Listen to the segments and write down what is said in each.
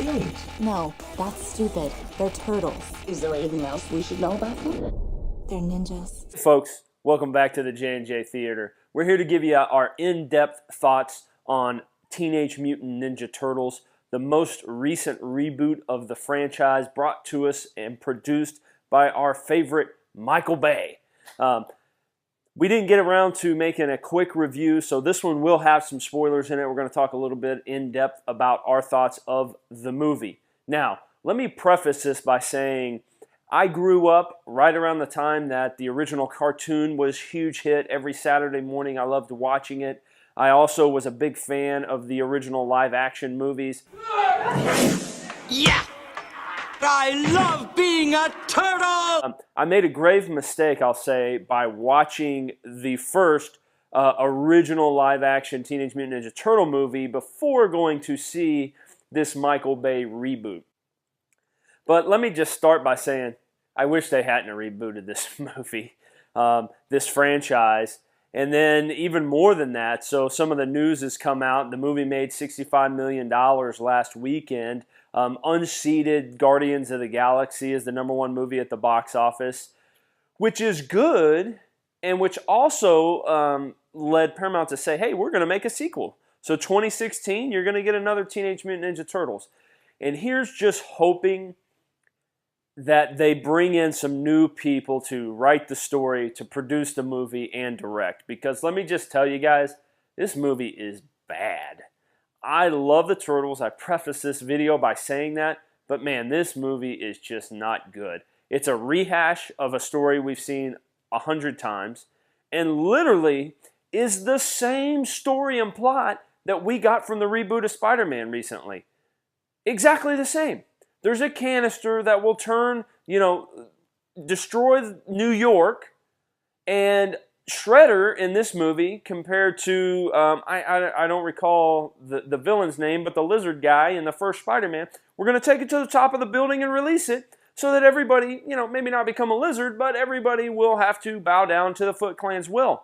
big. No, that's stupid. They're turtles. Is there anything else we should know about them? They're ninjas. Folks, welcome back to the J&J Theater. We're here to give you our in-depth thoughts on Teenage Mutant Ninja Turtles, the most recent reboot of the franchise brought to us and produced by our favorite Michael Bay. We didn't get around to making a quick review, so this one will have some spoilers in it. We're going to talk a little bit in depth about our thoughts of the movie. Now, let me preface this by saying I grew up right around the time that the original cartoon was a huge hit. Every Saturday morning I loved watching it. I also was a big fan of the original live-action movies. Yeah! I love being a turtle! I made a grave mistake, I'll say, by watching the first original live-action Teenage Mutant Ninja Turtle movie before going to see this Michael Bay reboot. But let me just start by saying I wish they hadn't rebooted this movie, this franchise. And then even more than that, so some of the news has come out. The movie made $65 million last weekend. Unseated Guardians of the Galaxy is the #1 movie at the box office, which is good, and which also led Paramount to say, hey, we're going to make a sequel. So 2016, you're going to get another Teenage Mutant Ninja Turtles. And here's just hoping that they bring in some new people to write the story, to produce the movie, and direct. Because let me just tell you guys, this movie is bad. I love the Turtles. I preface this video by saying that. But man, this movie is just not good. It's a rehash of a story we've seen 100 times. And literally is the same story and plot that we got from the reboot of Spider-Man recently. Exactly the same. There's a canister that will turn, destroy New York, and Shredder in this movie compared to, I don't recall the villain's name, but the lizard guy in the first Spider-Man, we're going to take it to the top of the building and release it so that everybody, maybe not become a lizard, but everybody will have to bow down to the Foot Clan's will.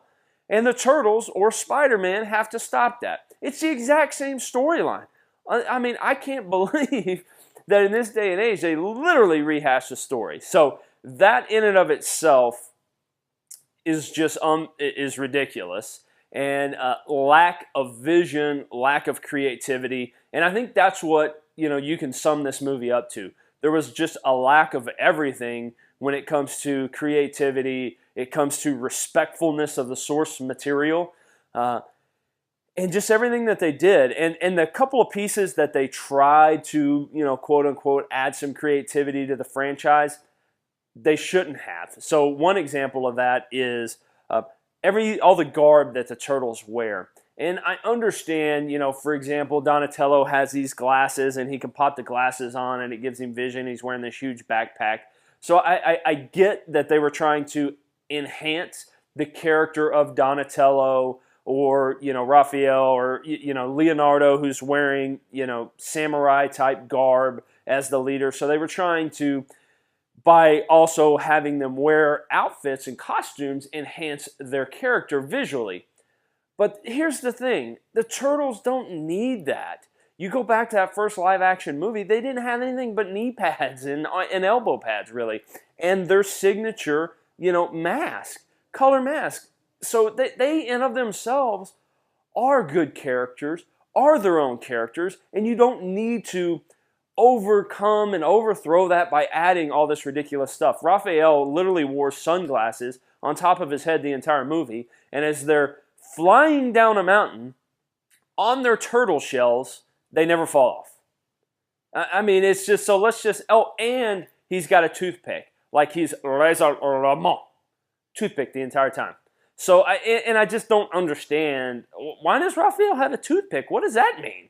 And the Turtles or Spider-Man have to stop that. It's the exact same storyline. I mean, I can't believe that in this day and age, they literally rehash the story. So that in and of itself is just is ridiculous, and lack of vision, lack of creativity, and I think that's what you can sum this movie up to. There was just a lack of everything when it comes to creativity. It comes to respectfulness of the source material. And just everything that they did, and the couple of pieces that they tried to, quote unquote, add some creativity to the franchise, they shouldn't have. So one example of that is all the garb that the Turtles wear. And I understand, for example, Donatello has these glasses, and he can pop the glasses on, and it gives him vision. He's wearing this huge backpack. So I get that they were trying to enhance the character of Donatello, or Raphael, or Leonardo, who's wearing samurai type garb as the leader. So they were trying to, by also having them wear outfits and costumes, enhance their character visually. But here's the thing, the Turtles don't need that. You go back to that first live action movie, they didn't have anything but knee pads and elbow pads, really, and their signature mask, color mask. So they in of themselves are good characters, are their own characters, and you don't need to overcome and overthrow that by adding all this ridiculous stuff. Raphael literally wore sunglasses on top of his head the entire movie, and as they're flying down a mountain on their turtle shells, they never fall off. I mean, it's just, so let's just, and he's got a toothpick, like he's Razor toothpick the entire time. So, I just don't understand, why does Raphael have a toothpick? What does that mean?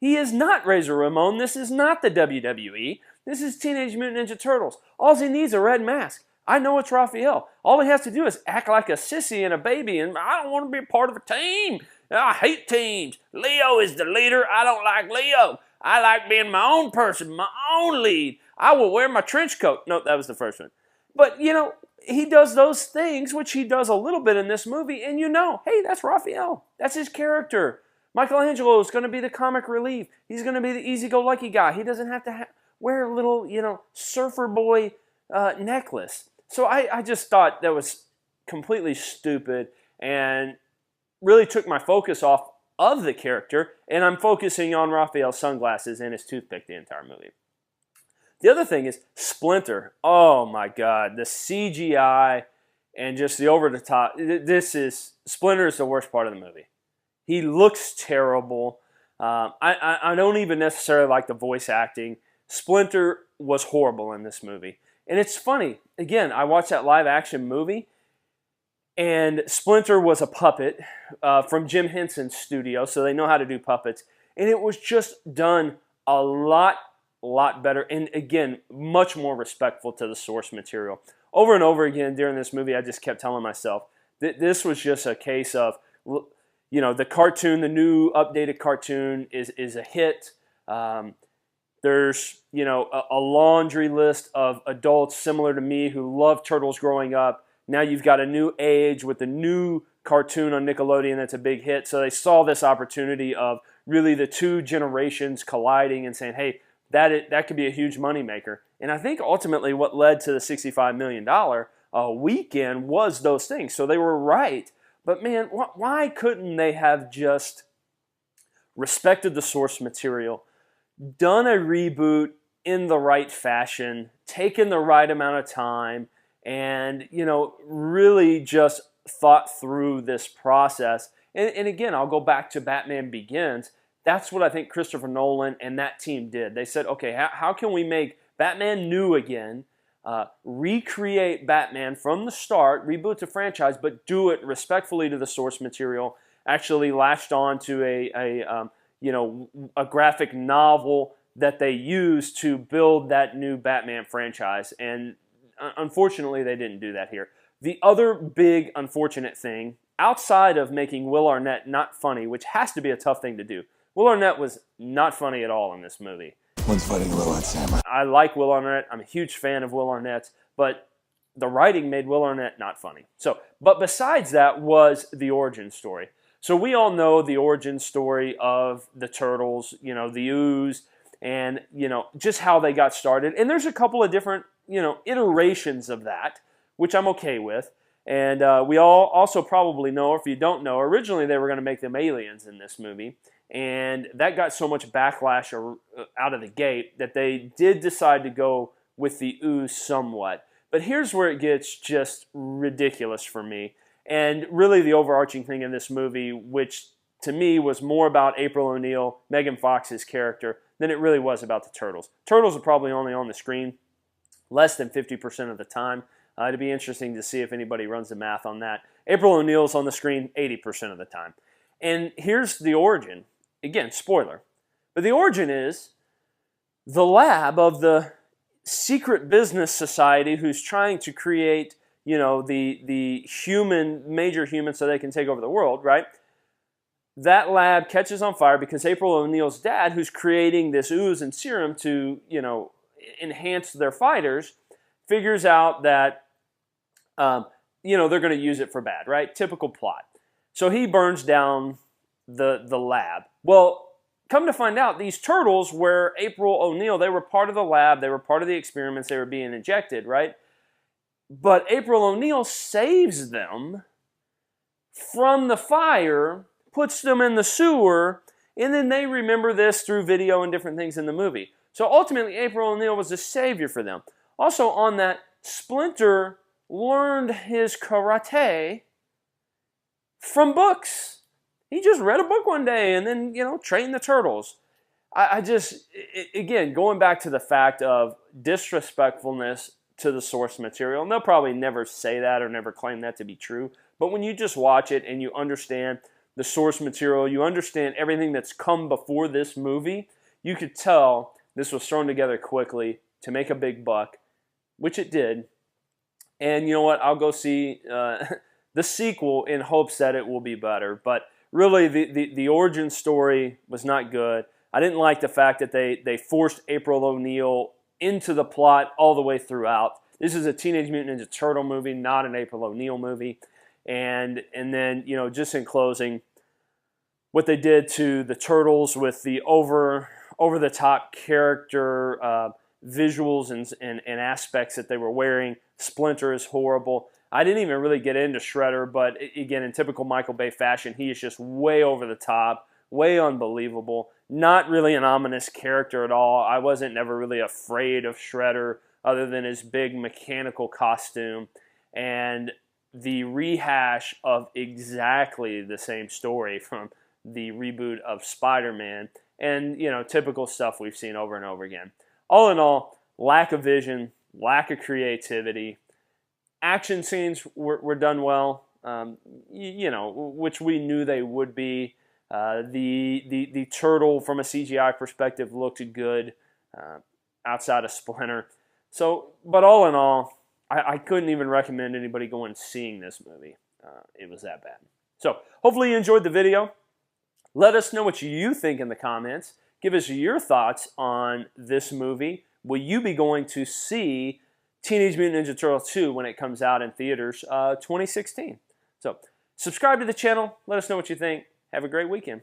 He is not Razor Ramon. This is not the WWE. This is Teenage Mutant Ninja Turtles. All he needs is a red mask. I know it's Raphael. All he has to do is act like a sissy and a baby, and I don't want to be a part of a team. I hate teams. Leo is the leader. I don't like Leo. I like being my own person, my own lead. I will wear my trench coat. No, that was the first one. But, he does those things, which he does a little bit in this movie, and hey, that's Raphael. That's his character. Michelangelo is going to be the comic relief. He's going to be the easy-go-lucky guy. He doesn't have to wear a little, surfer boy necklace. So I just thought that was completely stupid and really took my focus off of the character, and I'm focusing on Raphael's sunglasses and his toothpick the entire movie. The other thing is Splinter. Oh my God, the CGI and just the over-the-top. Splinter is the worst part of the movie. He looks terrible. I don't even necessarily like the voice acting. Splinter was horrible in this movie. And it's funny, again, I watched that live-action movie, and Splinter was a puppet from Jim Henson's studio, so they know how to do puppets. And it was just done a lot better, and again, much more respectful to the source material. Over and over again during this movie, I just kept telling myself that this was just a case of, the cartoon, the new updated cartoon is a hit. There's, a laundry list of adults similar to me who loved Turtles growing up. Now you've got a new age with the new cartoon on Nickelodeon that's a big hit. So they saw this opportunity of really the two generations colliding and saying, hey, that could be a huge moneymaker. And I think ultimately what led to the $65 million weekend was those things. So they were right. But man, why couldn't they have just respected the source material, done a reboot in the right fashion, taken the right amount of time, and, really just thought through this process. And again, I'll go back to Batman Begins. That's what I think Christopher Nolan and that team did. They said, okay, how can we make Batman new again, recreate Batman from the start, reboot the franchise, but do it respectfully to the source material, actually latched on to a graphic novel that they used to build that new Batman franchise. And unfortunately, they didn't do that here. The other big unfortunate thing, outside of making Will Arnett not funny, which has to be a tough thing to do, Will Arnett was not funny at all in this movie. One's fighting Will and Sam. I like Will Arnett. I'm a huge fan of Will Arnett, but the writing made Will Arnett not funny. But besides that was the origin story. So we all know the origin story of the Turtles, the Ooze, and, just how they got started. And there's a couple of different, iterations of that, which I'm okay with. And we all also probably know, or if you don't know, originally they were going to make them aliens in this movie. And that got so much backlash out of the gate that they did decide to go with the Ooze somewhat. But here's where it gets just ridiculous for me. And really the overarching thing in this movie, which to me was more about April O'Neil, Megan Fox's character, than it really was about the Turtles. Turtles are probably only on the screen less than 50% of the time. It'd be interesting to see if anybody runs the math on that. April O'Neil's on the screen 80% of the time. And here's the origin. Again, spoiler. But the origin is the lab of the secret business society who's trying to create, the major human so they can take over the world, right? That lab catches on fire because April O'Neil's dad, who's creating this ooze and serum to, enhance their fighters, figures out that, they're going to use it for bad, right? Typical plot. So he burns down the lab. Well, come to find out, these turtles were April O'Neil. They were part of the lab. They were part of the experiments. They were being injected, right? But April O'Neil saves them from the fire, puts them in the sewer, and then they remember this through video and different things in the movie. So ultimately, April O'Neil was a savior for them. Also on that, Splinter learned his karate from books. He just read a book one day and then, trained the turtles. Again, going back to the fact of disrespectfulness to the source material, and they'll probably never say that or never claim that to be true, but when you just watch it and you understand the source material, you understand everything that's come before this movie, you could tell this was thrown together quickly to make a big buck, which it did. And you know what? I'll go see the sequel in hopes that it will be better. But really, the origin story was not good. I didn't like the fact that they forced April O'Neil into the plot all the way throughout. This is a Teenage Mutant Ninja Turtle movie, not an April O'Neil movie. And then, just in closing, what they did to the Turtles with the over the top character visuals and aspects that they were wearing. Splinter is horrible. I didn't even really get into Shredder, but again, in typical Michael Bay fashion, he is just way over the top, way unbelievable. Not really an ominous character at all. I wasn't never really afraid of Shredder other than his big mechanical costume and the rehash of exactly the same story from the reboot of Spider-Man and, you know, typical stuff we've seen over and over again. All in all, lack of vision, lack of creativity. Action scenes were done well, you know, which we knew they would be. The turtle from a CGI perspective looked good outside of Splinter. So, but all in all, I couldn't even recommend anybody going and seeing this movie. It was that bad. So, hopefully you enjoyed the video. Let us know what you think in the comments. Give us your thoughts on this movie. Will you be going to see Teenage Mutant Ninja Turtles 2 when it comes out in theaters 2016? So, subscribe to the channel. Let us know what you think. Have a great weekend.